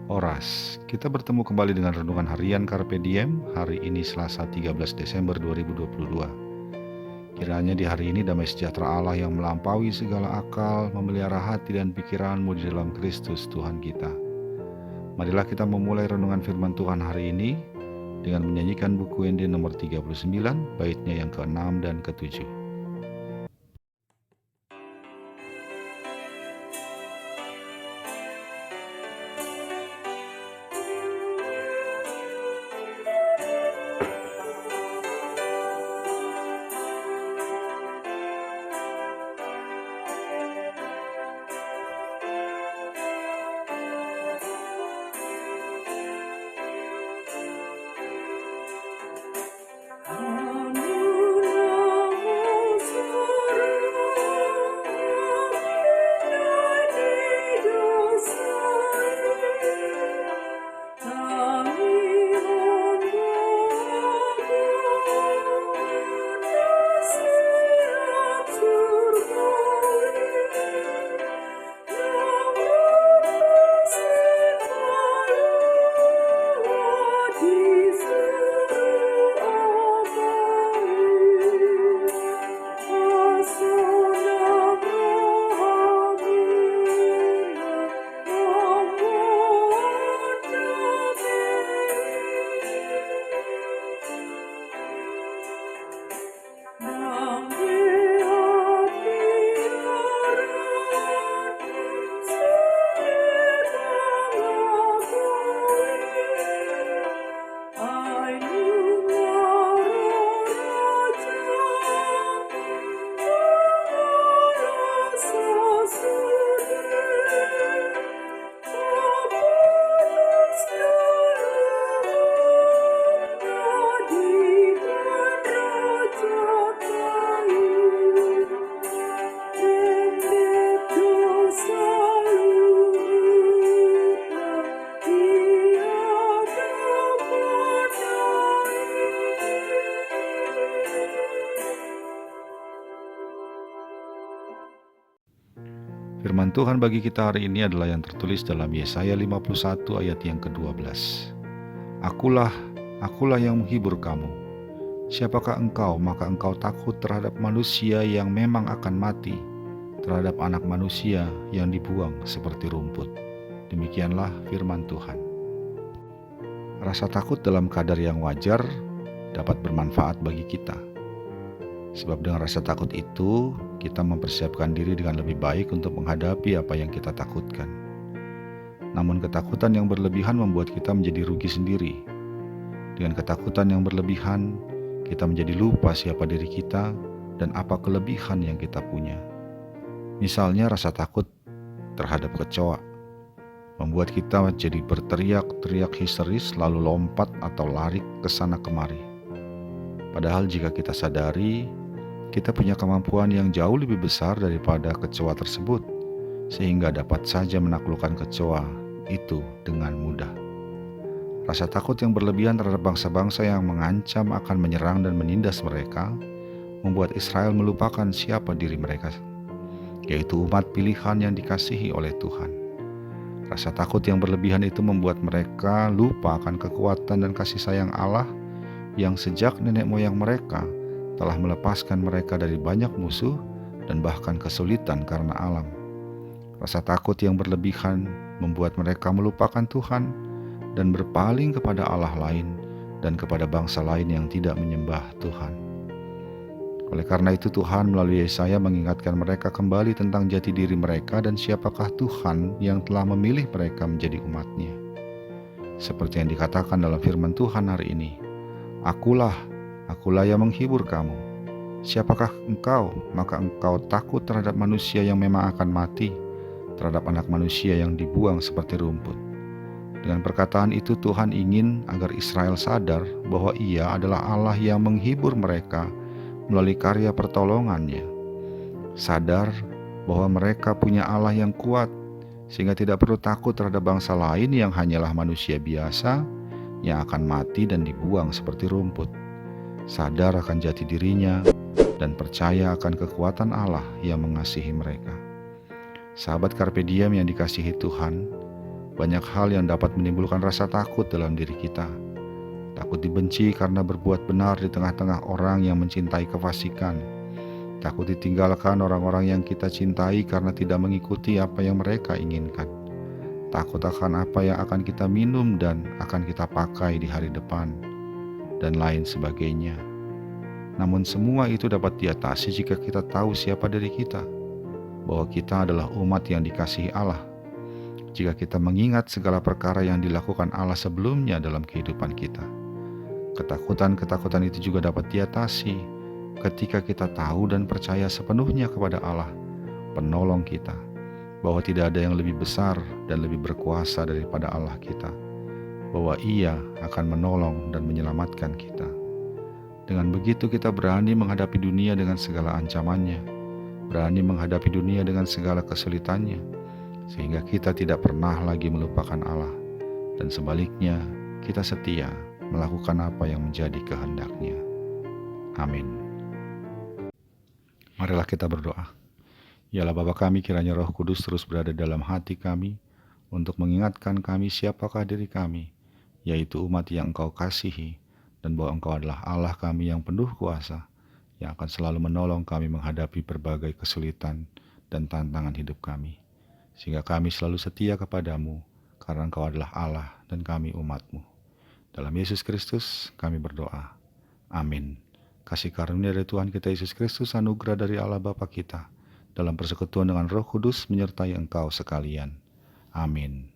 Oras. Kita bertemu kembali dengan renungan harian Carpe Diem, hari ini Selasa 13 Desember 2022. Kiranya di hari ini damai sejahtera Allah yang melampaui segala akal, memelihara hati dan pikiranmu di dalam Kristus Tuhan kita. Marilah kita memulai renungan firman Tuhan hari ini dengan menyanyikan buku ND nomor 39, baitnya yang ke-6 dan ke-7. Firman Tuhan bagi kita hari ini adalah yang tertulis dalam Yesaya 51 ayat yang ke-12. Akulah yang menghibur kamu. Siapakah engkau, maka engkau takut terhadap manusia yang memang akan mati, terhadap anak manusia yang dibuang seperti rumput. Demikianlah firman Tuhan. Rasa takut dalam kadar yang wajar dapat bermanfaat bagi kita. Sebab dengan rasa takut itu, kita mempersiapkan diri dengan lebih baik untuk menghadapi apa yang kita takutkan. Namun ketakutan yang berlebihan membuat kita menjadi rugi sendiri. Dengan ketakutan yang berlebihan, kita menjadi lupa siapa diri kita dan apa kelebihan yang kita punya. Misalnya rasa takut terhadap kecoa, membuat kita jadi berteriak-teriak histeris lalu lompat atau lari ke sana kemari. Padahal jika kita sadari, kita punya kemampuan yang jauh lebih besar daripada kecoa tersebut, sehingga dapat saja menaklukkan kecoa itu dengan mudah. Rasa takut yang berlebihan terhadap bangsa-bangsa yang mengancam akan menyerang dan menindas mereka, membuat Israel melupakan siapa diri mereka, yaitu umat pilihan yang dikasihi oleh Tuhan. Rasa takut yang berlebihan itu membuat mereka lupa akan kekuatan dan kasih sayang Allah yang sejak nenek moyang mereka telah melepaskan mereka dari banyak musuh dan bahkan kesulitan karena alam. Rasa takut yang berlebihan membuat mereka melupakan Tuhan dan berpaling kepada Allah lain dan kepada bangsa lain yang tidak menyembah Tuhan. Oleh karena itu Tuhan melalui Yesaya mengingatkan mereka kembali tentang jati diri mereka dan siapakah Tuhan yang telah memilih mereka menjadi umat-Nya. Seperti yang dikatakan dalam firman Tuhan hari ini, Akulah yang menghibur kamu. Siapakah engkau, maka engkau takut terhadap manusia yang memang akan mati, terhadap anak manusia yang dibuang seperti rumput. Dengan perkataan itu Tuhan ingin agar Israel sadar bahwa Ia adalah Allah yang menghibur mereka melalui karya pertolongan-Nya. Sadar bahwa mereka punya Allah yang kuat, sehingga tidak perlu takut terhadap bangsa lain yang hanyalah manusia biasa yang akan mati dan dibuang seperti rumput. Sadar akan jati dirinya dan percaya akan kekuatan Allah yang mengasihi mereka. Sahabat Carpe Diem yang dikasihi Tuhan, Banyak hal yang dapat menimbulkan rasa takut dalam diri kita. Takut dibenci karena berbuat benar di tengah-tengah orang yang mencintai kefasikan. Takut ditinggalkan orang-orang yang kita cintai karena tidak mengikuti apa yang mereka inginkan. Takut akan apa yang akan kita minum dan akan kita pakai di hari depan, dan lain sebagainya. Namun semua itu dapat diatasi jika kita tahu siapa diri kita, bahwa kita adalah umat yang dikasihi Allah. Jika kita mengingat segala perkara yang dilakukan Allah sebelumnya dalam kehidupan kita, ketakutan-ketakutan itu juga dapat diatasi ketika kita tahu dan percaya sepenuhnya kepada Allah, penolong kita, bahwa tidak ada yang lebih besar dan lebih berkuasa daripada Allah kita, bahwa Ia akan menolong dan menyelamatkan kita. Dengan begitu kita berani menghadapi dunia dengan segala ancamannya, berani menghadapi dunia dengan segala kesulitannya, sehingga kita tidak pernah lagi melupakan Allah, dan sebaliknya kita setia melakukan apa yang menjadi kehendak-Nya. Amin. Marilah kita berdoa. Ya Allah Bapa kami, kiranya Roh Kudus terus berada dalam hati kami untuk mengingatkan kami siapakah diri kami, yaitu umat yang Engkau kasihi, dan bahwa Engkau adalah Allah kami yang penuh kuasa, yang akan selalu menolong kami menghadapi berbagai kesulitan dan tantangan hidup kami. Sehingga kami selalu setia kepadamu, karena Engkau adalah Allah dan kami umat-Mu. Dalam Yesus Kristus kami berdoa. Amin. Kasih karunia dari Tuhan kita Yesus Kristus, anugerah dari Allah Bapa kita, dalam persekutuan dengan Roh Kudus menyertai engkau sekalian. Amin.